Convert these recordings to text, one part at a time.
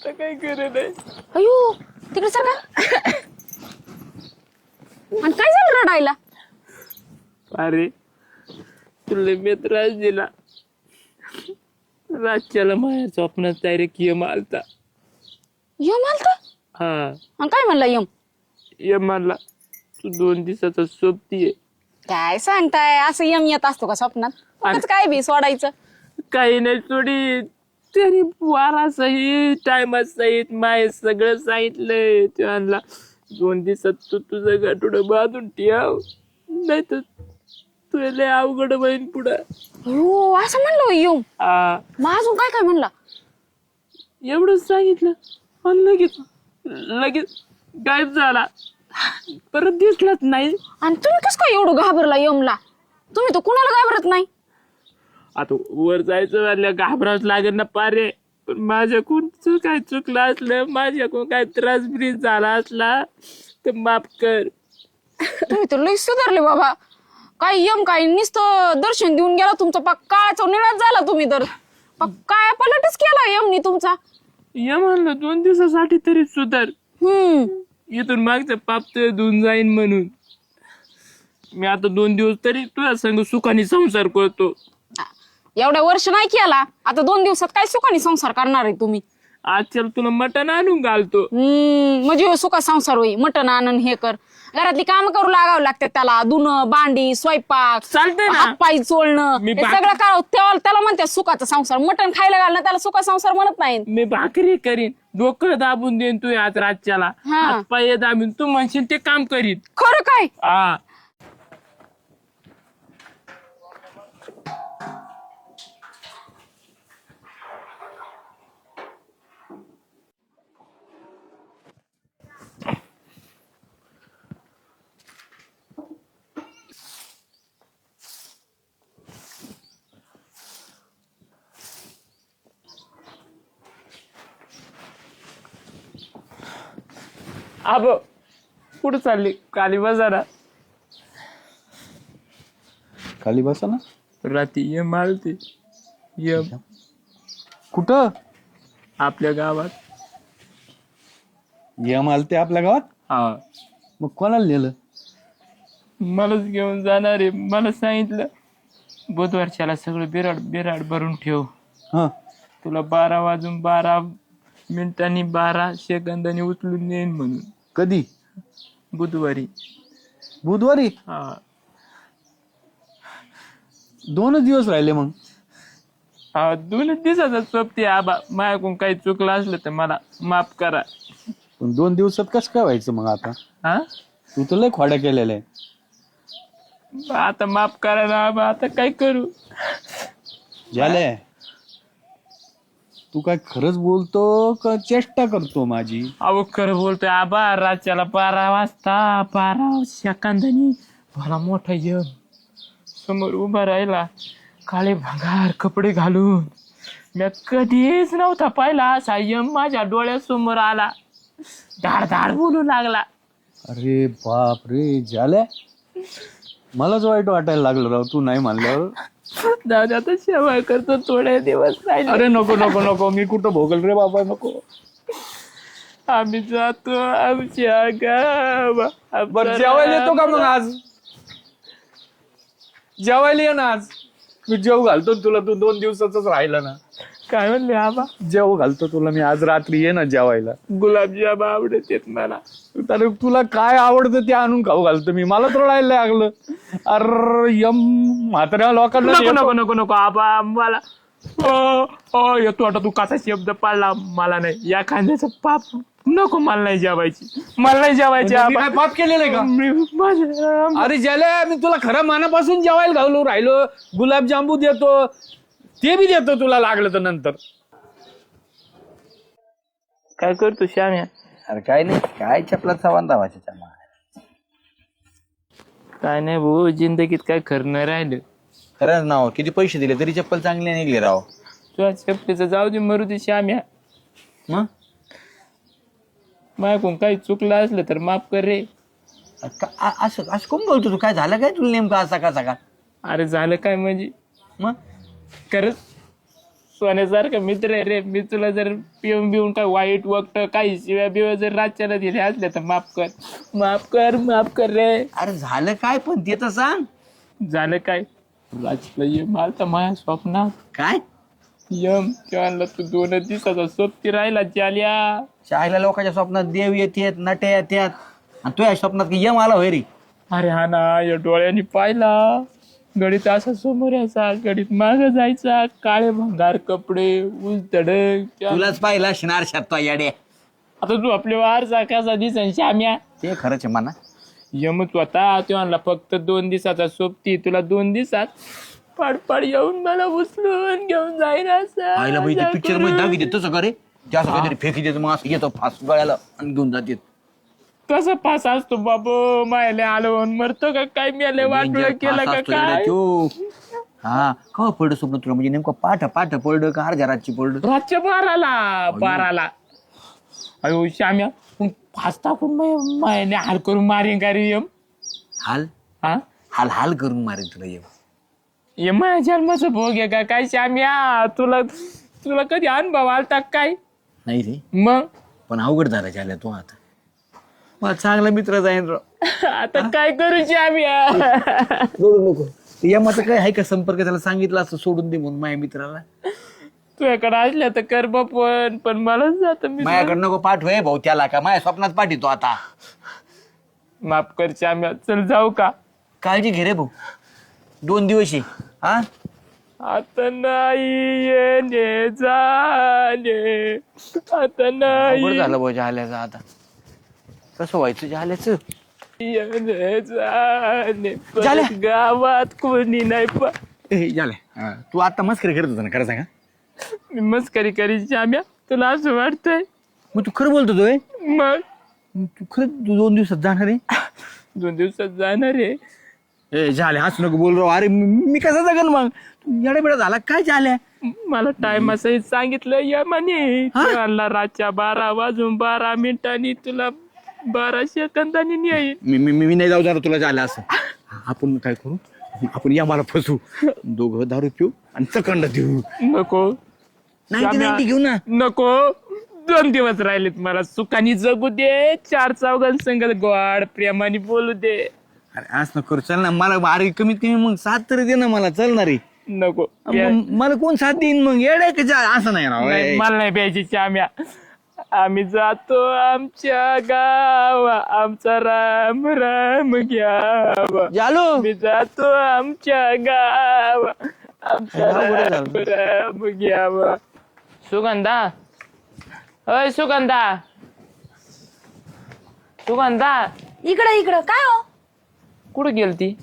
आता काय करत आहे. अयो तिकडे सगळं आणि काय झालं रडायला? अरे तुला मी त्रास दिला. रातच्याला माझ्या स्वप्नात डायरेक्ट यम आलता. यम आलता? हा आणि काय म्हणला यम? यम म्हणला तू 2 दिवसाचा सोबतीये. काय सांगताय, असं यम येत असतो का स्वप्नात? उगाच काय बी सोडायचं. काही नाही थोडी तरी वारा सहित टायमात सहित माय सगळं सांगितलंय. ते आणला 2 दिवसात तू तुझं गाठोडं बांधून ठेव, नाही तर तुला लय अवघड होईन पुढं. हो असं म्हणलं यम. हा मग अजून काय काय म्हणला? एवढंच सांगितलं आणि लगेच लगेच गायब झाला. परत दिसलाच नाही. आणि तुम्ही कसं काय एवढं घाबरला यमला? तुम्ही तर कुणाला घाबरत नाही. आता वर जायचं म्हणलं घाबरावंच लागेल ना पारे. पण माझ्याकडून काय चुकलं असलं, माझ्याकडून काय त्रास ब्रीज झाला असला तर माफ कर. तुम्ही तर लई सुधारले बाबा. काय यम काय नुसतं दर्शन देऊन गेला तुमचा पाक काळाचा निळाच झाला. तुम्ही तर पाक काय पलटच केला यमनी तुमचा. या म्हणलं 2 दिवसासाठी तरी सुधार. इथून मागचं पाप ते धुऊन जाईन म्हणून मी आता 2 दिवस तरी तुझ्या संग सुखाने संसार करतो. एवढ्या वर्ष नाही केला, आता 2 दिवसात काय सुखाने संसार करणार आहे तुम्ही? आजच्या तुला मटण आणून घालतो. म्हणजे सुखा संसार होई. मटण आणून हे कर, घरातली काम करू लागावं लागतात त्याला. धुणं भांडी स्वयंपाक चालतंय ना. हातपाय चोळणं मी हे सगळं करावं. त्याला म्हणतात सुखाचा संसार. मटण खायला घालणं त्याला सुखा संसार म्हणत नाही. मी भाकरी करीन, डोकं दाबून देईन तू आज रातच्याला. हा. हातपाय दाबून तू म्हणशील ते काम करीन. खरं काय? हा अब कुठं चालली? खाली बसारा. खाली बसा ना. राती ये मारते ये कुठं? आपल्या गावात. यम आलते आपल्या गावात? हा मग कोणाला नेलं? मलाच घेऊन जाणार आहे. मला सांगितलं बुधवारच्याला सगळं बिराड बिराड भरून ठेव. हा तुला 12 वाजून 12 मिनिटांनी 12 सेकंदांनी उचलून नेईन म्हणून. कधी? बुधवारी. बुधवारी? हा 2च दिवस राहिले मग. हा 2 दिवसाचा सोबती. आबा माझ्याकडून काही चुकलं असलं तर मला माफ करा. पण 2 दिवसात कसं काय व्हायचं मग आता? हा तू तर लय खोड्या केलेल्या आहे. आता माफ करा ना आबा. आता काय करू? झाले. तू काय खरंच बोलतो का चेष्टा करतो माझी? अहो खरं बोलतोय आबा. रातच्याला 12 वाजता 12 सेकंदांनी मला मोठा यम समोर उभा राहिला. काळे भंगार कपडे घालून. मी कधीच नव्हता पाहिला असा यम माझ्या डोळ्यासमोर आला. धाड धाड बोलू लागला. अरे बाप रे झाल्या. मलाच वाईट वाटायला लागलं राव तू नाही म्हणल्यावर. दादा आता सेवा करतो थोडे दिवस राहिले. अरे नको नको नको, मी कुठं भोगल रे बाबा, नको. आम्ही जातो आमच्या गावा. बरं जेवायला येतो का मग आज? जेवायला ये ना आज. मी जेव घालतो तुला. तू 2 दिवसाच राहिला ना. काय म्हणले आबा? जेव घालतो तुला मी आज रात्री. ये ना जेवायला. गुलाबजाम आवडत येत मला. अरे तुला काय आवडतं ते आणून खाऊ घालतो मी. मला तर राहायला लागलं. अरे यम म्हाताऱ्या लोकांना नको नको नको नको आबा मला. येतो आता. तू कसा शब्द पाळला. मला नाही या खांद्याचं पाप नको. मला नाही जेवायची. मला नाही जेवायची म्हणजे मी आबा. काय पाप केलेलं का? अरे ज्याला मी तुला खरं मनापासून जेवायला घालू राहिलो. गुलाबजांबू देतो, ते बी देतो तुला लागलं तर नंतर. काय करतो श्याम्या? अरे काय नाही, काय चपलाचा वांदा वाचायचा मा. काय नाही भाऊ, जिंदगीत काय खरं नाही राहिलं. खरंच नाव किती पैसे दिले तरी चप्पल चांगली निघली राव. तुझ्या चपलीचं जाऊ दे मरू दे श्याम्या. मग माझ्याकडून काही चुकलं असलं तर माफ कर रे. असं असं कोण बोलतो तू? काय झालं काय तुला नेमकं आज सकाळ सकाळ? अरे झालं काय म्हणजे मग खरंच सोन्यासारखं मित्र आहे रे. मी तुला जर पिऊन बिऊन काय वाईट वक्त काही शिव्या बिव्या जर रातच्याला दिल्या असल्या तर माफ कर रे. अरे झालं काय पण ते तर सांग. झालं काय? राजला यम आलता माझ्या स्वप्नात. काय यम तेव्हा तू 2 दिवसाचा सोबती राहिला जाल्या. शाळेला लोकांच्या स्वप्नात देव येतात नटे येतात आणि तुझ्या स्वप्नात की यम आला होय रे. अरे हा ना, या डोळ्यांनी पाहिला. गडीत असा समोर यायचा, गडीत माग जायचा, काळे भंगार कपडे, ऊस धडक. तुलाच पाहिला शिनार शात याडे. आता तू आपले वार कसा दिसन श्याम्या. ते खरंच आहे म्हणा. यमच होता तो आणला फक्त 2 दिवसाचा सोबती. तुला 2 दिवसात पाडपाड येऊन मला उचलून घेऊन जाईन आईला बाई ते पिक्चर मध्ये दाखवी देत तसं का रे. जास्त काहीतरी फेकी देतो मग असं येतो फास गळ्याला आणि घेऊन जाते. कसा फास असतो बाबू. मायले आलो मरतो का काय? मी आले वाटलं केलं का काय? हा का पडलं स्वप्न तुला म्हणजे नेमकं पाठ पडलं का अर्ध्या रातची पडलं. रातच्या 12ला. अयो श्याम्या फास टाकून मायने हाल करून मारेन का रे यम. हाल हा हाल हाल करून मारेन तुला येऊ. ये माझ्या जन्माचं भोग आहे का काय श्याम्या? तुला कधी अनुभव आलता काय? नाही रे मग पण अवघड झाला झाल्या तू आता. मला चांगला मित्र जाईन राव. आता काय करू श्याम्या? नको या माझं काय आहे का संपर्क त्याला सांगितलं असं सोडून दे म्हणून माझ्या मित्राला. तुझ्याकडे असल्या तर कर बा पण मला जात मी. माझ्याकडे नको पाठवय भाऊ त्याला का माझ्या स्वप्नात पाठवतो आता. माफ कर श्याम्या. चल जाऊ का? काळजी घे रे भाऊ. 2 दिवस ये. हा आता नाही येणे जाणे. आता नाही अवघड झालं भाऊ जाल्याचं आता. कसं व्हायचं जाल्याचं. येणे जाणे. झाल्या. परत गावात कोणी नाही झालंय. तू आता मस्करी करत होता ना खरं सांगा. मी मस्करी करी श्याम्या. तुला असं वाटतंय? मग तू खरं बोलतो तोय. मग तू खरंच 2 दिवसात जाणार आहे. 2 दिवसात जाणार आहे. ए झाले हसू नको बोल राव. अरे मी कसा जगन मग. तू येडा झाला काय झाल्या. मला टाइम असं सांगितलं या म्हणे. मला रातच्या 12:12 तुला 12 सेकंदांनी येईल. मी नाही जाऊ जरा तुला झालं असं. आपण काय करू आपण या मला फसू. दोघं दारू पिऊ आणि चकंड देऊ. नको 90 घेऊ ना. नको. 2 दिवस राहिलेत मला. सुखानी जगू दे. 4 चौघांसंग गोड प्रेमाने बोलू दे. अरे असं करू चल ना. मला अरे कमीत कमी मग 7 तरी दे ना मला. चालणार आहे. नको मला कोण 7 देईन मग. येडे का असं नाही राव. नाही, मला नाही प्यायची श्याम्या. आम्ही जातो आमच्या गावा. आमचा राम राम घ्यावा. जालो मी जातो आमच्या गावा. आमचा राम राम घ्यावा. सुगंधा. अय सुगंधा. इकडं काय हो? कुठं गेलती?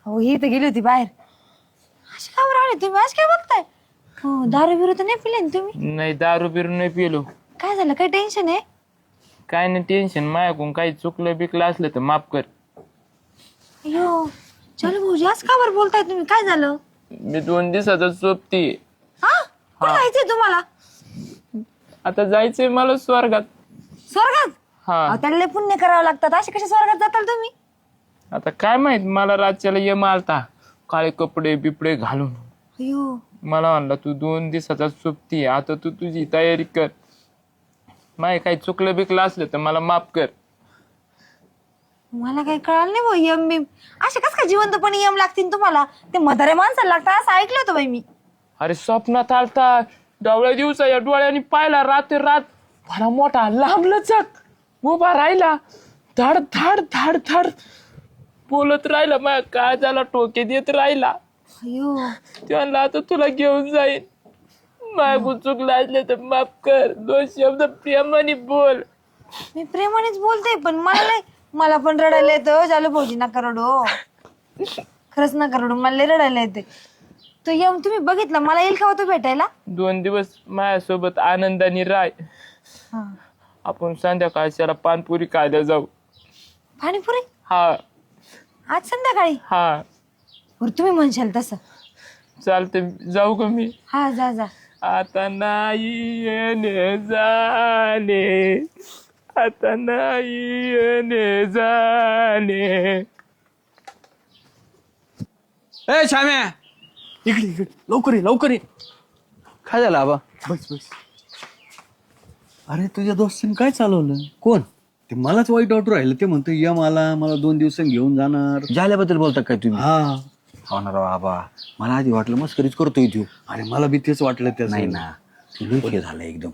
हो ही तर गेली होती बाहेर. अशी का बरं आले तुम्ही? आज काय बघताय? हो दारू बिरू तर नाही पिले ना तुम्ही? नाही दारू बिरू नाही पिलो. काय झालं? काय टेन्शन आहे? काय नाही टेन्शन. माझ्याकडून काही चुकलं बिकलं असलं तर माफ कर. अयो चलो भाऊजी आज का बरं बोलताय तुम्ही? काय झालं? मी 2 दिवसाचा सोबती. हा कुठं जायचंय तुम्हाला? आता जायचंय मला स्वर्गात. स्वर्गात? हा त्याला लय पुण्य करावं लागतात. असे कसे स्वर्गात जाताल तुम्ही? आता काय माहित. मला रातच्याला यम आलता काळे कपडे बिपडे घालून. अयो मला म्हणला तू 2 दिवसाचा सोबती. आता तू तुझी तयारी कर. माय काही चुकलं बिकलं असलं तर मला माफ कर. मला काही कळालं नाही भाऊ. यम बिम असे कस काय जिवंतपणे यम लागतील तुम्हाला? ते म्हातारे माणसाला लागतात असं ऐकलं होतं बाई मी. अरे स्वप्नात आलता. डवळ्या दिवसा या डोळ्याने पाहिला. रात भला मोठा लांब लचक उभा राहिला. धाड धाड धाड धाड बोलत राहिला. माझ्या काळजाला टोके देत राहिला. अयो त्यांना आता तुला घेऊन जाईन. माझ्याकडून चुकलं असलं तर माफ कर. 2 शब्द प्रेमाने बोल. मी प्रेमानेच बोलते पण मला पण रडायला येतं. झालं भाऊजी नका रडू. खरंच नका रडू. मला लय रडायला येते. तो यम तुम्ही बघितला मला येईल का होतं भेटायला? 2 दिवस माझ्यासोबत आनंदाने राय. हा आपण संध्याकाळच्याला पानपुरी खायला जाऊ. पाणीपुरी हा आज संध्याकाळी? हा बरं तुम्ही म्हणशाल तसं. चालते जाऊ का मी? हा जा जा. आता नाही येणे जाणे. आता नाही येणे जाणे. ए श्याम्या इकडे लवकर ये. काय झालं आबा? बस बस. अरे तुझ्या दोस्तांनी काय चालवलं? कोण? ते मलाच वाईट वाटू राहिलं. ते म्हणतो या मला 2 दिवसांनी घेऊन जाणार. झाल्याबद्दल बोलता काय तुम्ही? हा. हो ना राव आबा, मला आधी वाटलं मस्करीच करतोय तू. अरे मला बी तेच वाटलं त्याचं. नाही ना, तू लय झालं एकदम.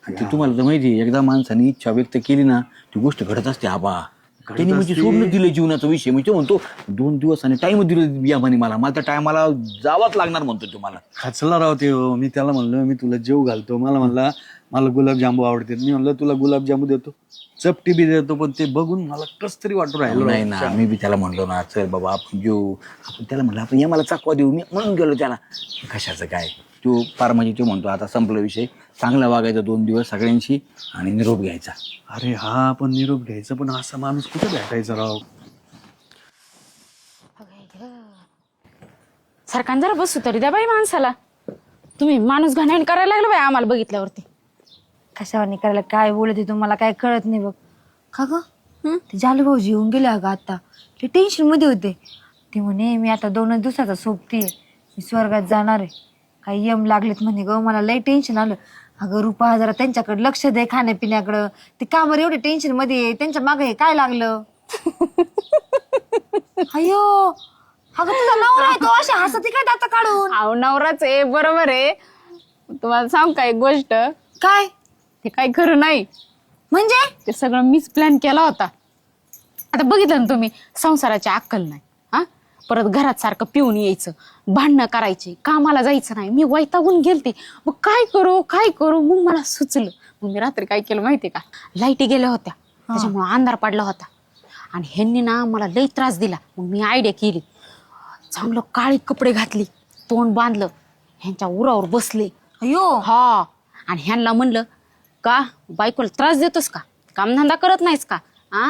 आणि ते तुम्हाला तर माहिती आहे, एकदा माणसाने इच्छा व्यक्त केली ना ती गोष्ट घडत असते आबा. त्यांनी म्हणजे सोडून दिलं जीवनाचा विषय. म्हणजे म्हणतो 2 दिवस आणि टाइम दिलं या म्हणे मला त्या टायमाला जावंच लागणार म्हणतो तुम्हाला. खचला राव ते. मी त्याला म्हणलं मी तुला जेव घालतो. मला म्हणला मला गुलाबजांबू आवडते. मी म्हणलं तुला गुलाबजांबू देतो, चपटी बी देतो. पण ते बघून मला कस तरी वाटू राहिलं. नाही ना, मी बी त्याला म्हणलो ना चल बाबा आपण जेऊ. आपण त्याला म्हणलं आपण या मला चाकवा देऊ. मी म्हणून गेलो त्याला. कशाचं काय तो फार म्हणजे तो म्हणतो आता संपला विषय, चांगला वागायचा 2 दिवस सगळ्यांशी आणि निरोप घ्यायचा. अरे हा पण निरोप घ्यायचा. पण असा माणूस कुठे भेटायचा राव? सरकार जरा बसू तरी द्या बाई माणसाला. तुम्ही माणूस घाणेरडा करायला लागलो बाई आम्हाला बघितल्यावरती. कशावर करायला काय बोलत आहे तुम्हाला काय कळत नाही बघ. का ग ते जालू भाऊजी येऊन गेले अगं आता. ते टेन्शन मध्ये होते. ते म्हणे मी आता 2 दिवसाचा सोबतीये, मी स्वर्गात जाणार आहे. काही यम लागलेत म्हणे ग. मला लई टेन्शन आलं. अगं रुपा जरा त्यांच्याकडे लक्ष दे खाण्यापिण्याकडं. ते कामावर एवढे टेन्शन मध्ये आहे. त्यांच्या मागे हे काय लागलं? अयो अगं तुझा नवरा आहे तो अशी हसती काय दात काढून? अहो नवराच आहे बरोबर आहे. तुम्हाला सांग का एक गोष्ट, काय ते काही खरं नाही. म्हणजे? ते सगळं मीच प्लॅन केला होता. आता बघितलं ना तुम्ही, संसाराची अक्कल नाही. हा परत घरात सारखं पिऊन यायचं, भांडणं करायचे, कामाला जायचं नाही. मी वैतागून गेलते. मग काय करू मग मला सुचलं. मग मी रात्री काय केलं माहितीये का, लाईटी गेल्या होत्या त्याच्यामुळे अंधार पडला होता. आणि ह्यांनी ना मला लई त्रास दिला. मग मी आयडिया केली, चांगलं काळी कपडे घातली, तोंड बांधलं, ह्यांच्या उरावर बसले. अयो हा आणि ह्यांना म्हणलं का बायकोला त्रास देतोस का, कामधंदा करत नाहीस का, आ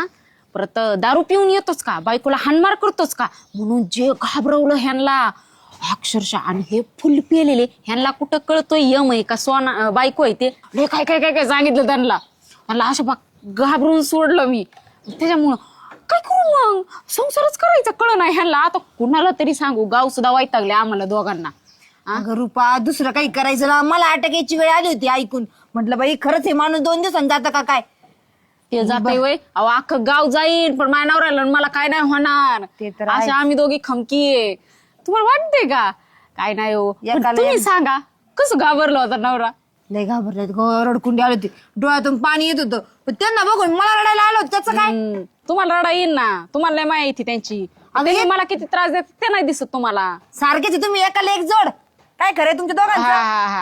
परत दारू पिऊन येतोच का, बायकोला हाणमार करतोच का, म्हणून जे घाबरवलं ह्यांना अक्षरशः. आणि हे फुल पिलेले, ह्यांना कुठं कळतोय यम आहे का सोना बायको आहे ते. हे काय काय काय काय सांगितलं त्यांना अशा घाबरून सोडलं मी. त्याच्यामुळं काय करू मग, संसारच करायचा कळ नाही ह्यांना. आता कुणाला तरी सांगू, गाव सुद्धा वैतागले आम्हाला दोघांना. अगं रुपा दुसरं काही करायचं ना. मला अटक यायची वेळ आली होती ऐकून. म्हटलं बाई खरंच हे माणूस 2 दिवसांनी जातं का काय? ते जाते वय. अहो अख्खं गाव जाईन पण माझ्या नवऱ्याला मला काय नाही होणार. ते तर अशा आम्ही दोघी खमकी आहे. तुम्हाला वाटते का काय नाही हो? पण तुम्ही सांगा कसं घाबरलं होता नवरा? लय घाबरले, रडकुंडी आली होती, डोळ्यातून पाणी येत होतं. पण त्यांना बघून मला रडायला आलं होतं. त्याचं काय? तुम्हाला रडा येईल ना, तुम्हाला नाही माहिती त्यांची. त्यांनी मला किती त्रास देत ते नाही दिसत तुम्हाला. सारखेच तुम्ही एकाला एक जोड. काय खरंय तुमच्या दोघांचं?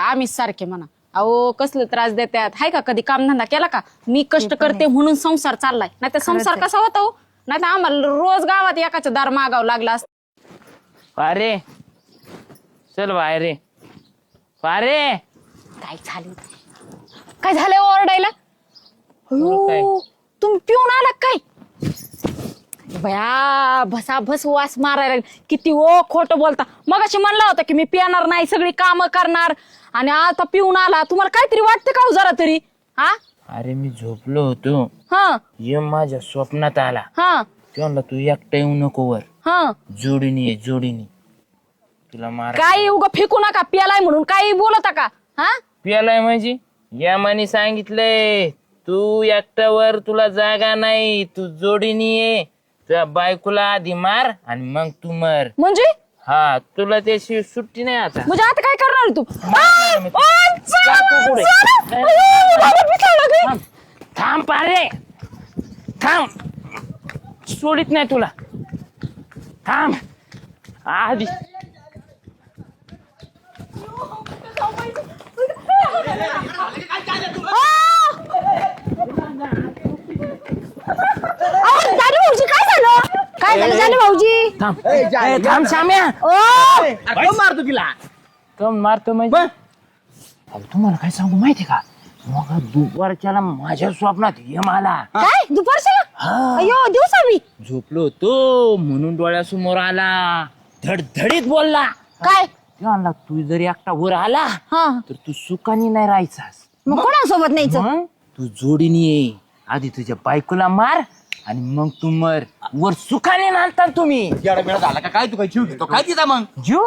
आम्हीच सारखे म्हणा. अहो कसले त्रास देतात. हाय का कधी कामधंदा केला का? मी कष्ट करते म्हणून संसार चाललाय. नाही तर संसार कसा होता हो? नाही तर आम्हाला रोज गावात एकाचं दार मागावं लागलं असतं. अरे चल बाहेर रे. अरे काय झालंय ओरडायला? काय? तुम्ही पिऊन आला काय? बया भसाभस वास मारायला. किती ओ खोटं बोलता. मगाशी म्हणलं होतं की मी पिणार नाही, सगळी कामं करणार, आणि आता पिऊन आला. तुम्हाला काहीतरी वाटतं का हो जरा तरी? हा अरे मी झोपलो होतो, हा ये माझ्या स्वप्नात आला. हा ते म्हणला तू एकटा येऊ नको वर, हा जोडीने ये जोडीने, तुला मार. काही उगा फेकू नका. पियालाय म्हणून काही बोलता का? हा पियालाय म्हणजे या मानी सांगितलंय तू एकट्यावर तुला जागा नाही, तू जोडीने ये, तुझ्या बायकोला आधी मार आणि मग तू मर. म्हणजे हा तुला त्याशी सुट्टी नाही आता. म्हणजे आता काय करणार तू? पुढे. थांब पारे, थांब, सोडित नाही तुला, थांब आधी. काय झालं जालू भाऊजी? थांब श्याम्या. मारतो तिला. कम मारतो म्हणजे अहो, तुम्हाला काय सांगू माहिती का, मग दुपारच्याला माझ्या स्वप्नात यम आला. काय दुपारच्या? अयो दिवसा मी झोपलो होतो म्हणून डोळ्यासमोर आला, धडधडीत बोलला. काय? ते म्हणला तू जर एकटा वर आला हा तर तू सुखानी नाही राहायचास, मग कोणासोबत न्यायचं? मग तू जोडीने ये, आधी तुझ्या बायकोला मार आणि मग तू मर, वर सुखाने नांदता तुम्ही. येडा बेडा झाला का काय? तू काय जीव घेतो काय तिचा मग? जीव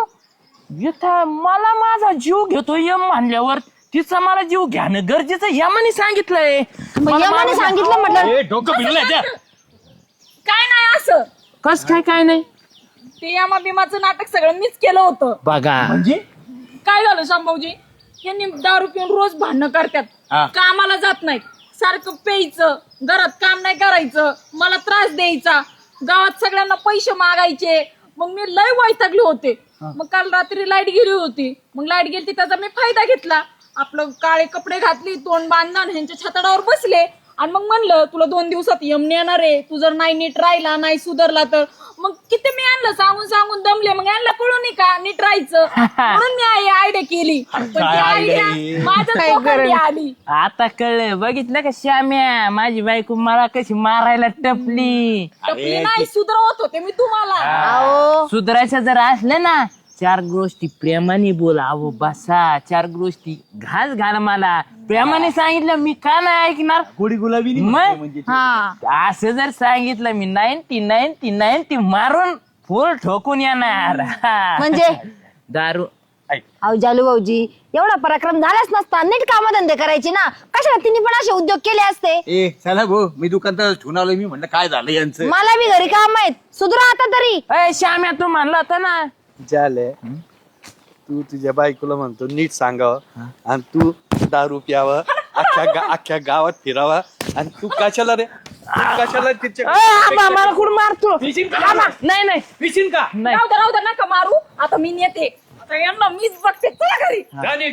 इथं मला माझा जीव घेतो यम म्हणल्यावर तिचा मला जीव घ्यानं गरजेचं यमाने सांगितलंय. मग यमाने सांगितलं म्हटलं डोकं फिरलंय त्या. काय नाही असं कस काय नाही ते यामा भीमाचं नाटक सगळं मीच केलं होतं. बघा म्हणजे काय झालं शांभाऊजी, यांनी दारू पिऊन रोज भांडणं करतात, कामाला जात नाहीत, सारखं प्यायचं, घरात काम नाही करायचं, मला त्रास द्यायचा, गावात सगळ्यांना पैसे मागायचे. मग मी लय वैतागले होते. मग काल रात्री लाईट गेली होती. मग लाईट गेली त्याचा मी फायदा घेतला. आपलं काळे कपडे घातली, तोंड बांधलं, ह्यांच्या छताडावर बसले आणि मग म्हणलं तुला 2 दिवसात यमने येणार आहे, तू जर नाही नीट राहिला नाही सुधारला तर. मग किती मी आणलं सांगून सांगून दमले. मग यांना कळू नये का नीट राहायचं, म्हणून मी आयडिया केली. पण ती आयडिया माझ्या डोक्यात आली. आता कळलं बघितलं का श्याम्या माझी बायको मला कशी मारायला टपली. टपली नाही, सुधारवत होते मी तुम्हाला. अहो सुधारायचं जर असलं ना 4 गोष्टी प्रेमाने बोला. अहो बसा 4 गोष्टी घाल मला प्रेमाने सांगितलं मी का नाही ऐकणार. गोडी गुलाबी मग हा असं जर सांगितलं मी 90 मारून फुल ठोकून येणार. म्हणजे दारू अहो जालू भाऊजी एवढा पराक्रम झालाच नसता, नीट कामधंदे करायचे ना. कशाला तिने पण असे उद्योग केले असते. ए चला भाऊ मी दुकानदार ठेवून आलोय. मी म्हणलं काय झालं यांचं. मला बी घरी काम आहेत, सुधरा आता तरी. अय श्याम्या तू म्हणलं होतं ना झालंय. तू तुझ्या बायकोला म्हणतो नीट सांगावं आणि तू दारू प्यावं, अख्ख्या गावात फिरावा. आणि तू कशाला रे, तू कशाला तिच्या मला कुठं मारतो. नाही नाही राहू दे नका मारू. आता मी नेते, आता यांना मीच बघते. चला घरी.